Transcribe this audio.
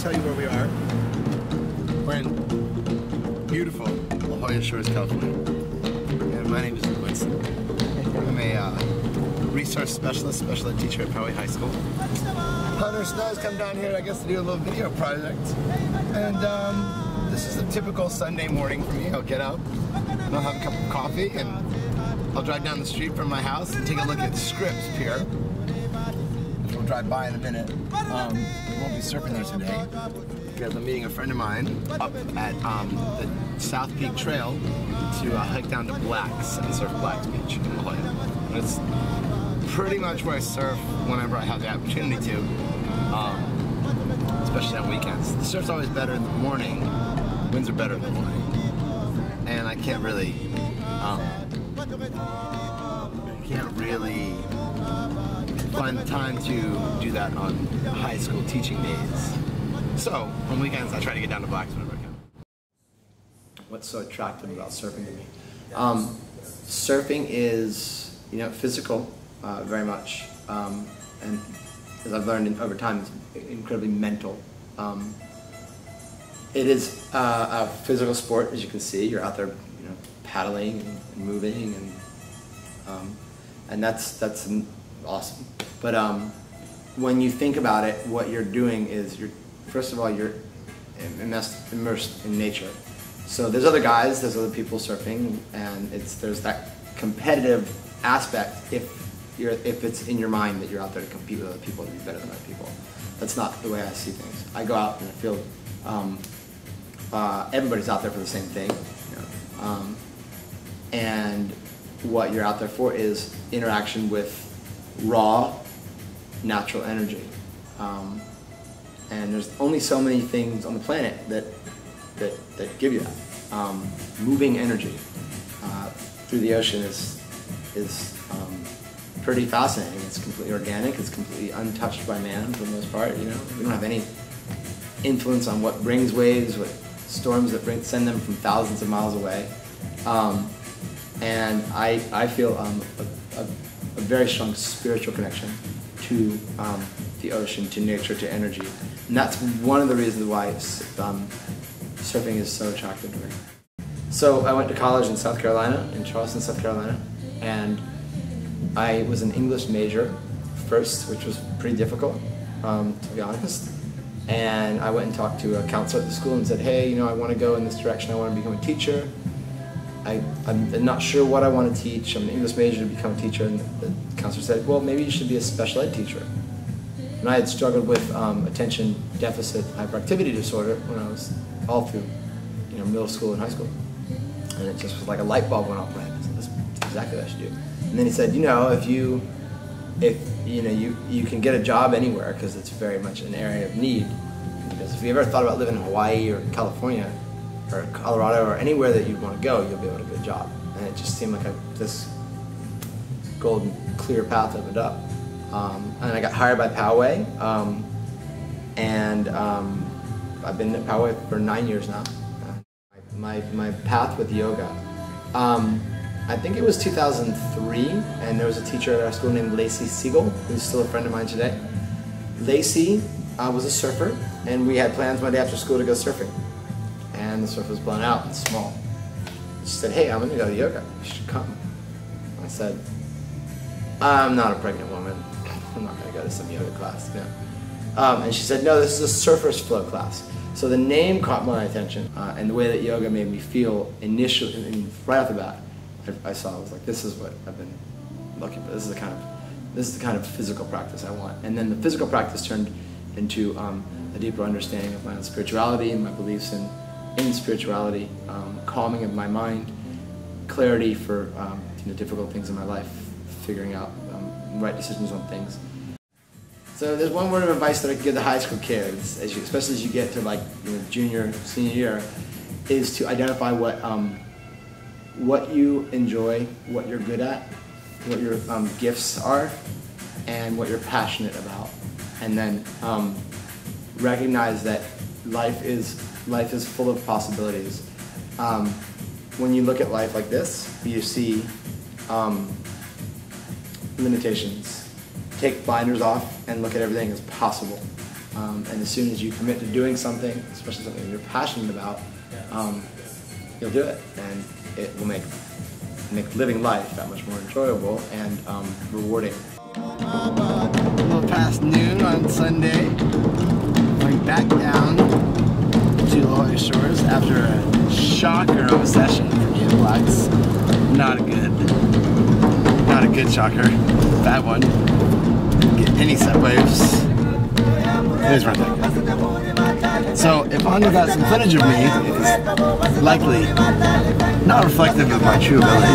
tell you where we are. We're in beautiful La Jolla Shores, California. And my name is Luke Wientzen. I'm a resource specialist, special ed teacher at Poway High School. Hunter Snow's come down here, I guess, to do a little video project. And this is a typical Sunday morning for me. I'll get up, and I'll have a cup of coffee, and I'll drive down the street from my house and take a look at Scripps Pier, which we'll drive by in a minute. We won't be surfing there today because I'm meeting a friend of mine up at the South Peak Trail to hike down to Black's and surf Black's Beach in La Jolla. And it's pretty much where I surf whenever I have the opportunity to, especially on weekends. The surf's always better in the morning. Winds are better in the morning, and I can't really find the time to do that on high school teaching days. So on weekends, I try to get down to Black's whenever I can. What's so attractive about surfing to me? Surfing is, physical, very much, and as I've learned over time, it's incredibly mental. It is a physical sport, as you can see. You're out there, paddling and moving, and that's awesome. But when you think about it, what you're doing is first of all, you're immersed in nature. So there's other guys, there's other people surfing, and there's that competitive aspect if it's in your mind that you're out there to compete with other people to be better than other people. That's not the way I see things. I go out in the field. Everybody's out there for the same thing, and what you're out there for is interaction with raw, natural energy. And there's only so many things on the planet that give you that. Moving energy through the ocean is pretty fascinating. It's completely organic. It's completely untouched by man for the most part. We don't have any influence on what brings waves, what storms that send them from thousands of miles away. And I feel a very strong spiritual connection to the ocean, to nature, to energy. And that's one of the reasons why surfing is so attractive to me. So I went to college in South Carolina, in Charleston, South Carolina, and I was an English major first, which was pretty difficult, to be honest. And I went and talked to a counselor at the school and said, hey, I want to go in this direction. I want to become a teacher. I'm not sure what I want to teach. I'm an English major to become a teacher. And the counselor said, well, maybe you should be a special ed teacher. And I had struggled with attention deficit hyperactivity disorder when I was all through middle school and high school. And it just was like a light bulb went off my head. I said, that's exactly what I should do. And then he said, if you can get a job anywhere, because it's very much an area of need. Because if you ever thought about living in Hawaii or California or Colorado or anywhere that you'd want to go, you'll be able to get a job. And it just seemed like this golden, clear path opened up. And I got hired by Poway, and I've been at Poway for 9 years now. My path with yoga. I think it was 2003, and there was a teacher at our school named Lacey Siegel, who's still a friend of mine today. Lacey was a surfer, and we had plans one day after school to go surfing. And the surf was blown out and small. She said, hey, I'm going to go to yoga. You should come. I said, I'm not a pregnant woman. I'm not going to go to some yoga class. No. And she said, no, this is a surfer's flow class. So the name caught my attention, and the way that yoga made me feel initially, right off the bat, I was like, this is what I've been looking for. This is the kind of physical practice I want. And then the physical practice turned into a deeper understanding of my own spirituality and my beliefs in spirituality, calming of my mind, clarity for difficult things in my life, figuring out right decisions on things. So there's one word of advice that I could give the high school kids, especially as you get to junior, senior year, is to identify what you enjoy, what you're good at, what your gifts are, and what you're passionate about, and then recognize that life is full of possibilities. When you look at life like this, you see limitations. Take blinders off and look at everything as possible. And as soon as you commit to doing something, especially something you're passionate about, you'll do it, and it will make living life that much more enjoyable and rewarding. A little past noon on Sunday, going back down to La Jolla Shores after a shocker of a session for Game Blacks. Not a good shocker. Bad one. Didn't get any set waves. These weren't that good. So if Anya got some footage of me, it's likely not reflective of my true ability.